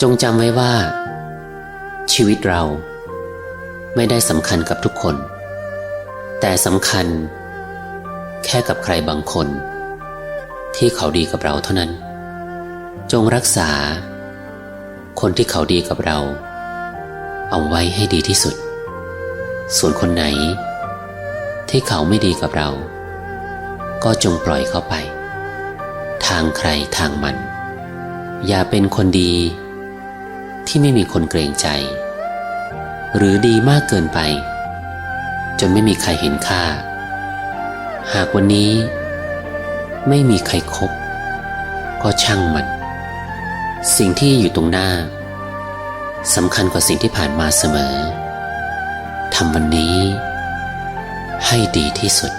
จงจำไว้ว่าชีวิตเราไม่ได้สำคัญกับทุกคนแต่สำคัญแค่กับใครบางคนที่เขาดีกับเราเท่านั้นจงรักษาคนที่เขาดีกับเราเอาไว้ให้ดีที่สุดส่วนคนไหนที่เขาไม่ดีกับเราก็จงปล่อยเขาไปทางใครทางมันอย่าเป็นคนดีที่ไม่มีคนเกรงใจหรือดีมากเกินไปจนไม่มีใครเห็นค่าหากวันนี้ไม่มีใครคบก็ช่างมันสิ่งที่อยู่ตรงหน้าสำคัญกว่าสิ่งที่ผ่านมาเสมอทำวันนี้ให้ดีที่สุด